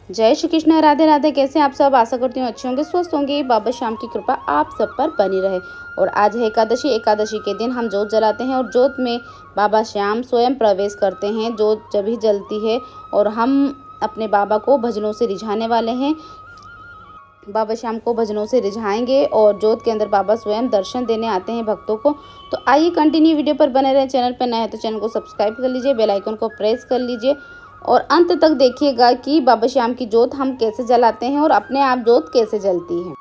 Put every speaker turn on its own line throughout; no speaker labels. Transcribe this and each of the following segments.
जय श्री कृष्ण, राधे राधे। कैसे आप सब? आशा करती हूँ अच्छे होंगे, स्वस्थ होंगे। बाबा श्याम की कृपा आप सब पर बनी रहे। और आज है एकादशी। एकादशी के दिन हम जोत जलाते हैं और जोत में बाबा श्याम स्वयं प्रवेश करते हैं। जोत जब ही जलती है और हम अपने बाबा को भजनों से रिझाने वाले हैं। बाबा श्याम को भजनों से रिझाएंगे और जोत के अंदर बाबा स्वयं दर्शन देने आते हैं भक्तों को। तो आइए कंटिन्यू वीडियो पर बने रहें। चैनल पर नए हैं तो चैनल को सब्सक्राइब कर लीजिए, बेल आइकन को प्रेस कर लीजिए और अंत तक देखिएगा कि बाबा श्याम की जोत हम कैसे जलाते हैं और अपने आप जोत कैसे जलती है।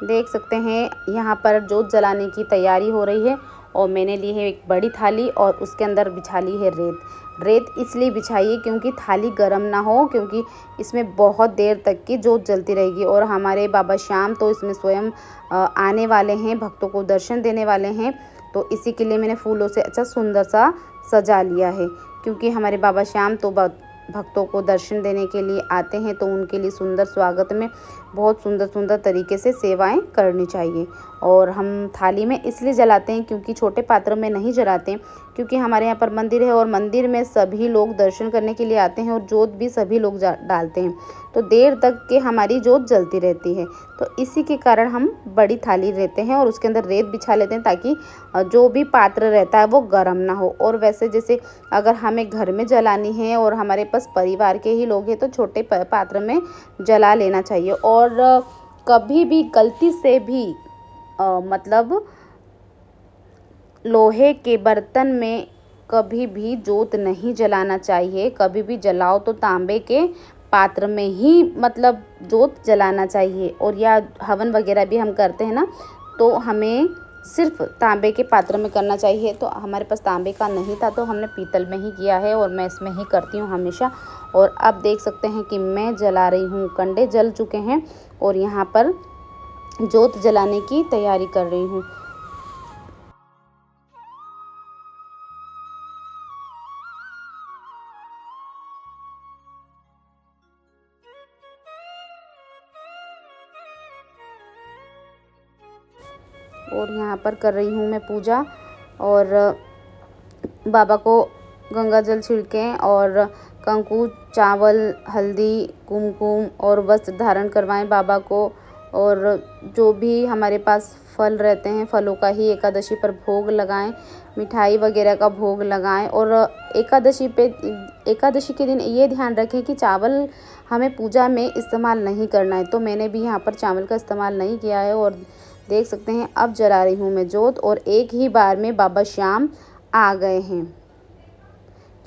देख सकते हैं यहाँ पर जोत जलाने की तैयारी हो रही है और मैंने ली है एक बड़ी थाली और उसके अंदर बिछा ली है रेत। रेत इसलिए बिछाइए क्योंकि थाली गर्म ना हो, क्योंकि इसमें बहुत देर तक की जोत जलती रहेगी। और हमारे बाबा श्याम तो इसमें स्वयं आने वाले हैं, भक्तों को दर्शन देने वाले हैं। तो इसी के लिए मैंने फूलों से अच्छा सुंदर सा सजा लिया है, क्योंकि हमारे बाबा श्याम तो भक्तों को दर्शन देने के लिए आते हैं। तो उनके लिए सुंदर स्वागत में बहुत सुंदर सुंदर तरीके से सेवाएं करनी चाहिए। और हम थाली में इसलिए जलाते हैं क्योंकि छोटे पात्रों में नहीं जलाते हैं, क्योंकि हमारे यहाँ पर मंदिर है और मंदिर में सभी लोग दर्शन करने के लिए आते हैं और जोत भी सभी लोग डालते हैं। तो देर तक के हमारी जोत जलती रहती है। तो इसी के कारण हम बड़ी थाली लेते हैं और उसके अंदर रेत बिछा लेते हैं, ताकि जो भी पात्र रहता है वो गर्म ना हो। और वैसे जैसे अगर हमें घर में जलानी है और हमारे पास परिवार के ही लोग हैं तो छोटे पात्र में जला लेना चाहिए। और कभी भी गलती से भी मतलब लोहे के बर्तन में कभी भी जोत नहीं जलाना चाहिए। कभी भी जलाओ तो तांबे के पात्र में ही मतलब जोत जलाना चाहिए। और या हवन वगैरह भी हम करते हैं ना, तो हमें सिर्फ तांबे के पात्र में करना चाहिए। तो हमारे पास तांबे का नहीं था तो हमने पीतल में ही किया है और मैं इसमें ही करती हूँ हमेशा। और अब देख सकते हैं कि मैं जला रही हूँ, कंडे जल चुके हैं और यहाँ पर जोत जलाने की तैयारी कर रही हूँ। और यहाँ पर कर रही हूँ मैं पूजा। और बाबा को गंगा जल छिड़कें और कंकु, चावल, हल्दी, कुमकुम और वस्त्र धारण करवाएं बाबा को। और जो भी हमारे पास फल रहते हैं, फलों का ही एकादशी पर भोग लगाएं, मिठाई वगैरह का भोग लगाएं। और एकादशी के दिन ये ध्यान रखें कि चावल हमें पूजा में इस्तेमाल नहीं करना है। तो मैंने भी यहाँ पर चावल का इस्तेमाल नहीं किया है। और देख सकते हैं अब जला रही हूँ मैं जोत और एक ही बार में बाबा श्याम आ गए हैं,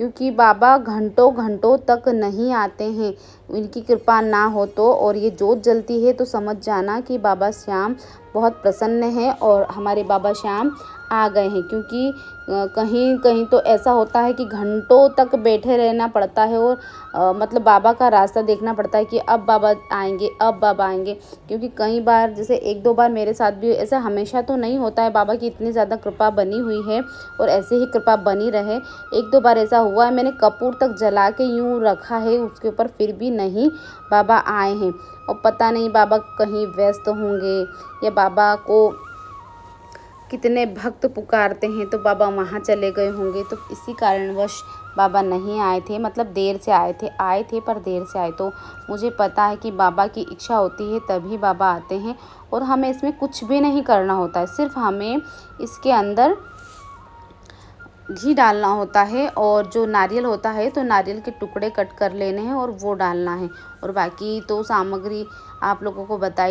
क्योंकि बाबा घंटों घंटों तक नहीं आते हैं उनकी कृपा ना हो तो। और ये जोत जलती है तो समझ जाना कि बाबा श्याम बहुत प्रसन्न है और हमारे बाबा श्याम आ गए हैं। क्योंकि कहीं कहीं तो ऐसा होता है कि घंटों तक बैठे रहना पड़ता है और मतलब बाबा का रास्ता देखना पड़ता है कि अब बाबा आएंगे, अब बाबा आएंगे। क्योंकि कई बार, जैसे एक दो बार मेरे साथ भी, ऐसा हमेशा तो नहीं होता है। बाबा की इतनी ज़्यादा कृपा बनी हुई है और ऐसे ही कृपा बनी रहे। एक दो बार ऐसा हुआ है, मैंने कपूर तक जला के यूँ रखा है उसके ऊपर, फिर भी नहीं बाबा आए हैं। और पता नहीं बाबा कहीं व्यस्त होंगे या बाबा को कितने भक्त पुकारते हैं तो बाबा वहाँ चले गए होंगे। तो इसी कारणवश बाबा नहीं आए थे, मतलब देर से आए थे पर देर से आए। तो मुझे पता है कि बाबा की इच्छा होती है तभी बाबा आते हैं। और हमें इसमें कुछ भी नहीं करना होता है, सिर्फ हमें इसके अंदर घी डालना होता है और जो नारियल होता है तो नारियल के टुकड़े कट कर लेने हैं और वो डालना है। और बाकी तो सामग्री आप लोगों को बता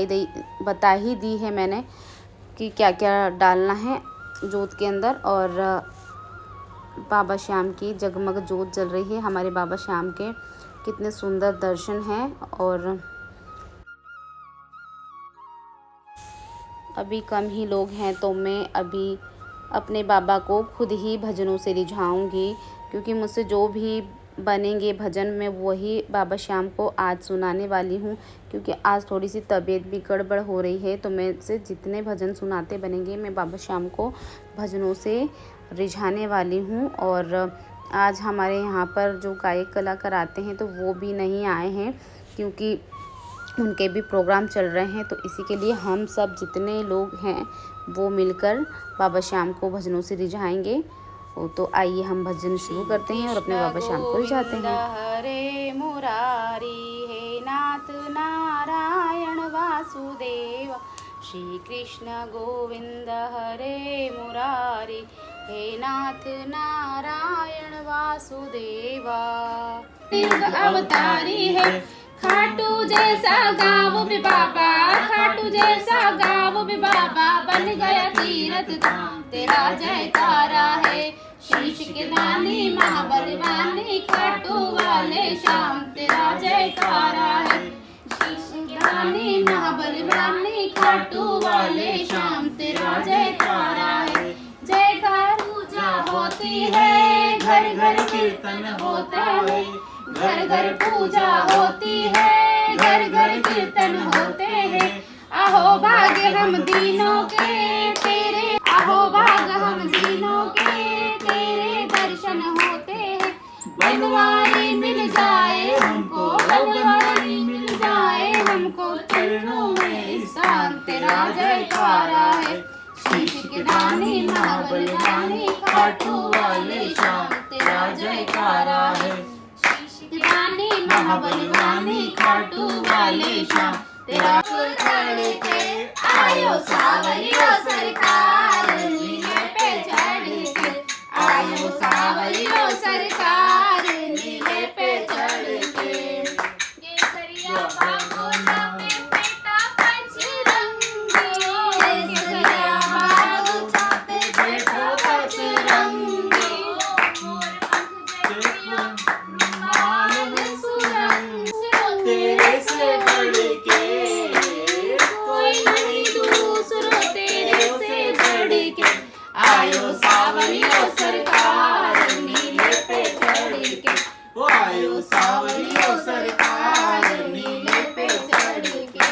ही दी है मैंने कि क्या क्या डालना है जोत के अंदर। और बाबा श्याम की जगमग जोत जल रही है। हमारे बाबा श्याम के कितने सुंदर दर्शन हैं। और अभी कम ही लोग हैं तो मैं अभी अपने बाबा को खुद ही भजनों से रिझाऊंगी, क्योंकि मुझसे जो भी बनेंगे भजन, मैं वही बाबा श्याम को आज सुनाने वाली हूँ, क्योंकि आज थोड़ी सी तबीयत भी गड़बड़ हो रही है। तो मैं से जितने भजन सुनाते बनेंगे मैं बाबा श्याम को भजनों से रिझाने वाली हूँ। और आज हमारे यहाँ पर जो गायक कलाकार आते हैं तो वो भी नहीं आए हैं, क्योंकि उनके भी प्रोग्राम चल रहे हैं। तो इसी के लिए हम सब जितने लोग हैं वो मिलकर बाबा श्याम को भजनों से रिझाएंगे। तो आइए हम भजन शुरू करते हैं और अपने बाबा श्याम को रिझाते हैं। हरे मुरारी हे नाथ नारायण वासुदेव, श्री कृष्ण गोविंद हरे मुरारी हे नाथ नारायण वासुदेवा। अवतारी है खाटू जैसा गाँव भी बाबा, खाटू जैसा गाँव भी बाबा, बन गया तीरथ धाम तेरा जयकारा है। शीश के दानी महाबलवानी खाटू वाले श्याम तेरा जयकारा है। शीश के दानी महाबलवानी खाटू वाले श्याम तेरा जयकारा है। जयकार पूजा होती है, घर घर कीर्तन होता है, घर घर पूजा होती है, घर घर कीर्तन होते हैं। अहो भाग्य हम दीनों के तेरे, अहो भाग्य हम दीनों के तेरे दर्शन होते हैं। बनवारी मिल जाए हमको, बनवारी मिल जाए हमको, चरणों में स्थान तेरा जयकारा है। शीश के दानी महाबलवानी खाटू वाले श्याम तेरा जयकारा है। दानी महाबलवानी खाटू वाले श्याम तेरा के आयो सावरियो सरकार, नीले पे चढ़ के आयो सावरियो सरकार, नीले पे चढ़ के। केसरिया बागोला पे बेटा पचरंगी, केसरिया बागोला पे बेटा पचरंगी, मोर पंख तेरे से बढ़ के कोई नहीं दूसरो, तेरे से बढ़ के आयो सावरियो सरकार, नीले पे चढ़ के आयो सावरियो सरकार, नीले पे चढ़ के।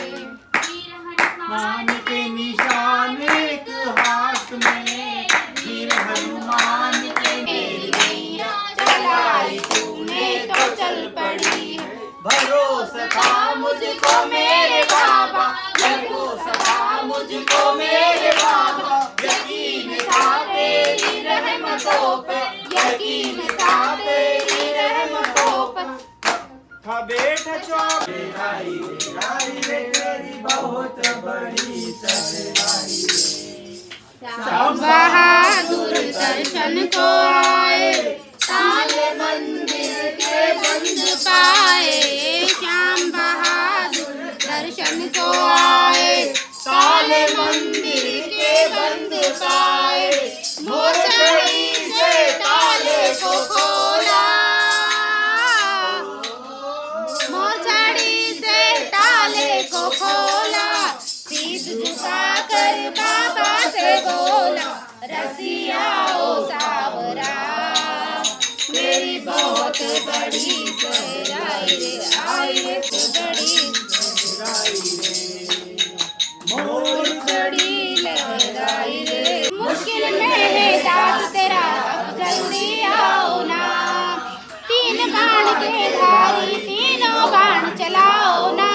वीर हनुमान के निशान एक हाथ में, वीर हनुमान के मेरी गैया चलाई तूने तो चल पड़ी। भरोसा था मुझको मेरे बाबा, भरोसा था मुझको मेरे बाबा, यकीन था तेरी रहमतों पे, यकीन था तेरी रहमतों पे। था बेटा चौबेराई रे तेरी बहुत बड़ी सरदाई, श्याम बहादुर दर्शन को आए, ताले मंदिर के बंद पाए। श्याम बहादुर दर्शन को आए, ताले मंदिर के बंद पाए। मोरछड़ी से ताले को खोला, मोरछड़ी से ताले को खोला, सीध झुकाकर बाबा से बोला, रसिया ओ सावरा मेरी बहुत बड़ी सहराई रे, आई रे बड़ी सहराई रे, मोर चढ़ी लहराई रे। मुश्किल में है दास तेरा अब जल्दी आओ ना, तीन बाण के धारी तीनों बाण चलाओ ना।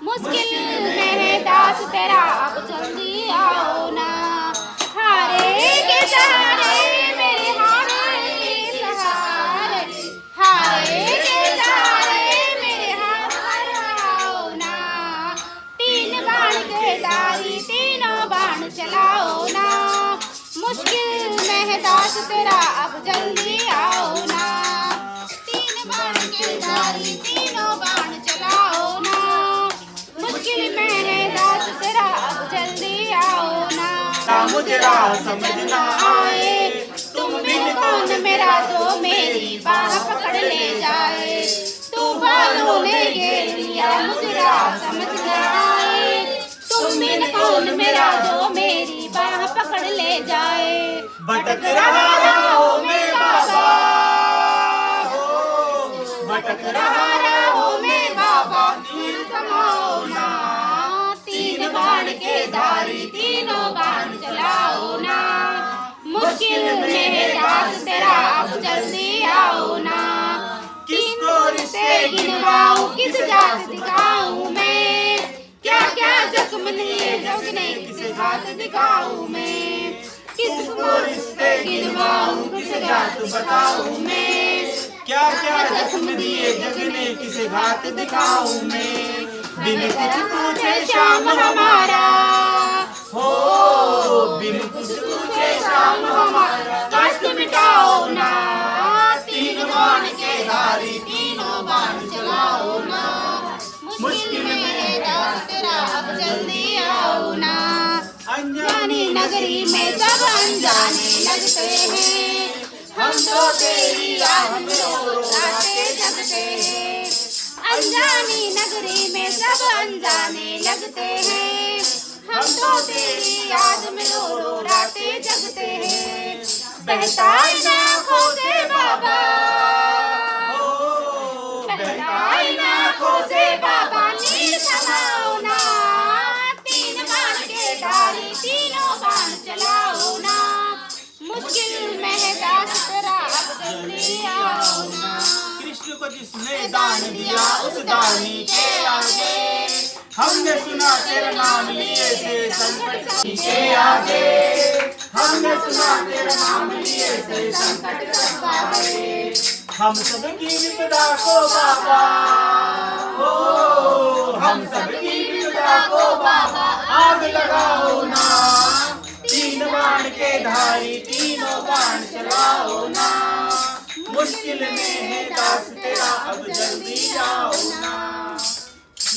मुश्किल में है दास तेरा अब जल्दी आओ ना, हारे के सहारे मेरे हारे के सहारे, हारे के सहारे मेरे हारे आओ ना। तीन बाण के धारी तीनों बाण चलाओ ना, मुश्किल में है दास तेरा अब जल्दी आओ ना। तीन बाण के धारी तीनों बाण चलाओ ना, मुश्किल में है दास तेरा अब जल्दी आओ ना। मुझे राह समझ ना आए, तुम बिन कौन मेरा जो मेरी बाह पकड़ ले जाए। तू बालों ने घेर लिया मुझे राह समझ ना आए, तुम बिन कौन मेरा जो मेरी बाह पकड़ ले जाए। भटक रहा राहों में बाबा, मुश्किल में है दास तेरा अब जल्दी आओ ना।
किसको रिश्ते गिनवाऊं, किस जात दिखाऊं मैं,
क्या क्या जख्म लिए जगने किस घात दिखाऊं मैं। किसको रिश्ते गिनवाऊं, किस घात बताऊं मैं।
क्या क्या जख्म दिए जगने किसे घात दिखाऊं मैं। बिन कुछ पूछे
श्याम हमारा
हो, बिन कुछ पूछे शाम हमारा
कष्ट मिटाओ ना।
तीन बाण के धारी
तीनों बाण चलाओ ना। मुश्किल में है दास तेरा अब जल्दी आओ ना। अनजानी नगरी में सब अनजाने लगते हैं, हम तो तेरी याद में रो गाते जगते हैं। अनजानी नगरी में सब अनजाने लगते हैं, हम तो तेरी याद में रो राते जगते हैं। बहता इन आँखों से बाबा, बहता इन आँखों से बाबा नीर समाओ ना। तीन बाण के धारी तीनों बाण चलाओ ना। मुश्किल में है दास तेरा अब जल्दी आओ ना।
कृष्ण को जिसने दान दिया उस दानी के आगे, हमने सुना तेरा नाम लिए से संकट के आगे, हमने सुना तेरा नाम लिए से संकट सब आगे। हम सबकी विपदा को बाबा हो, हम सबकी विपदा को बाबा आग लगाओ ना। तीन बाण के धारी तीनों बाण चलाओ ना। मुश्किल में है दास तेरा अब जल्दी आओ ना।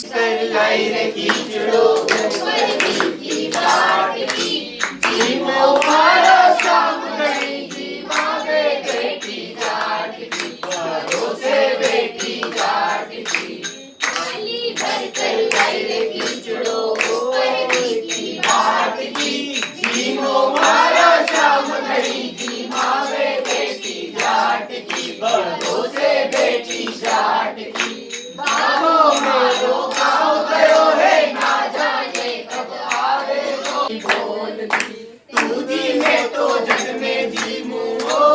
कर लाई रे कीचड़ो ऊपर की बाट की, जीवो मारो शाम घड़ी की मांगे बेटी जाट की, भरोसे बेटी जाट की।
थाली भर कर लाई रे कीचड़ो ऊपर की
बाट की, जीवो मारो शाम घड़ी की मांगे बेटी जाट की, भरोसे बेटी जाट की। बाबो मारो गाँव गयो है ना जाने कब आवे कोई बोलती, तू जी में तो जग में जीमू हो,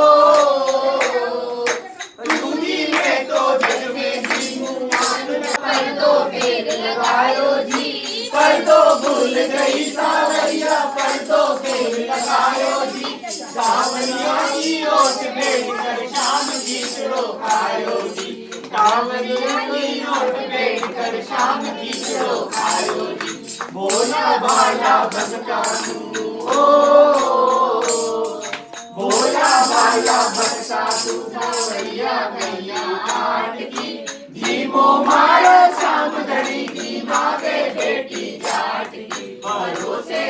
तू जी में तो जग में जीमू। पर तो फेर लगायो जी, पर तो भूल गई सावरिया, पर तो फेर लगायो जी। सावरिया की ओट भेज कर शाम की चुड़ो खायो जी, सावरिया की ओट भेज कर शाम की चुड़ो खायो जी। भोला भाला भगता तू ओ, भोला भाला भगता तू सावरिया गैया आट की, जीवो मारो शाम घड़ी की मांगे बेटी जाट की, भरोसे